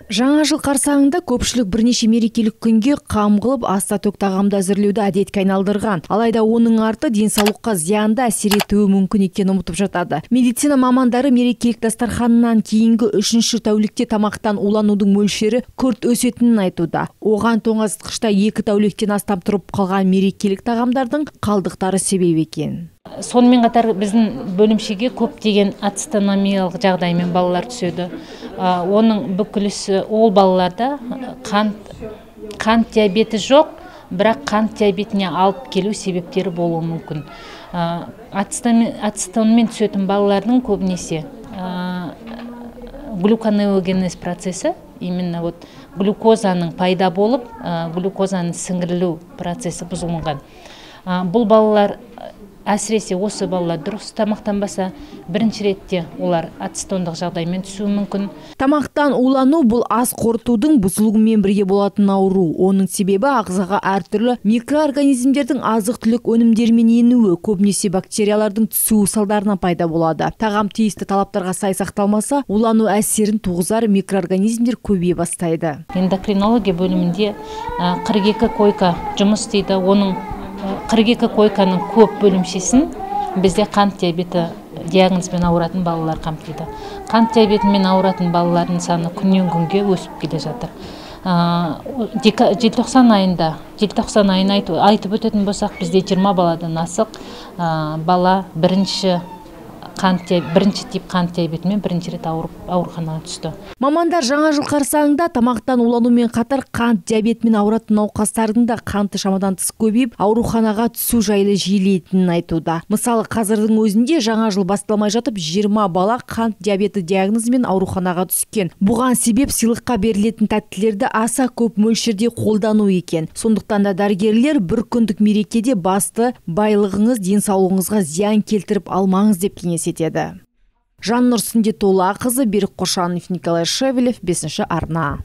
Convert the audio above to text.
Жаңа жыл қарсаңында көпшілік бірнеше мерекелік күнге қам қылып аста төк тағамды әзірлеуді әдетке айналдырған. Алайда оның арты денсаулыққа зиянды әсер етуі мүмкін екенін ұмытып жатады. Медицина мамандары мерекелік дастарханнан кейінгі 3-ші тәулікте тамақтан уланудың мөлшері күрт өсетінін айтуда. Оған тоңазытқышта 2 тәуліктен астам тұрып қалған мерекелік тағамдардың қалдықтары себеп екен. Сонымен қатар біздің бөлімшеге көптеген ацетономиялық жағдаймен балалар түседі. Оның бүкілісі ол балаларда қант диабеті жоқ, бірақ қант диабетіне алып келу себептері болуы мүмкін. Ацетонмен түсетін балалардың көбінесе глюконеогенез процесі, именно глюкозаның пайда болып, глюкозаның сіңірілу процесі бұзылған. Бұл балалар, әсіресе осы балалар дұрыс тамақтанбаса, бірінші ретте олар ацетондық жағдаймен түсуі мүмкін. Тамақтан улану бұл ас қорытудың бұзылуымен бірге болатын ауру. Оның себебі ағзаға әртүрлі микроорганизмдердің азық-түлік өнімдерімен енуі, көбінесе бактериялардың түсуі салдарынан пайда болады. Тағам тиісті талаптарға сай сақталмаса, улану әсерін туғызар микроорганизмдер көбейе бастайды. Эндокринология бөлімінде 42 койка жұмыс істейді. Оның 42 койканың көп бөлімшесін бізде қант диабеті диагнозбен ауыратын балалар қамтиды. Қант диабетімен ауыратын балалардың саны күннен күнге өсіп келе жатыр. Желтоқсан айын айтып өтетін болсақ, бізде 20 баладан асық бала бірінші тип қант диабетімен бірінші рет ауруханаға түсті. Мамандар жаңа жыл қарсаңында тамақтан уланумен қатар қант диабетімен ауыратын науқастардың да қанты шамадан тыс көбейіп, ауруханаға түсу жайлы жиілейтінін айтуда. Мысалы, қазірдің өзінде жаңа жыл басталмай жатып 20 бала қант диабеті диагнозымен ауруханаға түскен. Бұған себеп сыйлыққа берілетін тәттілерді аса көп мөлшерде қолдану екен. Сондықтан да дәрігерлер бір күндік мерекеде басты байлығыңыз денсаулығыңызға зиян келтіріп алмаңыз деп кеңес етеді. Жаннұр Сүндетоллақызы, Берік Қошанов, Николай Шевелев, 5-ші арна.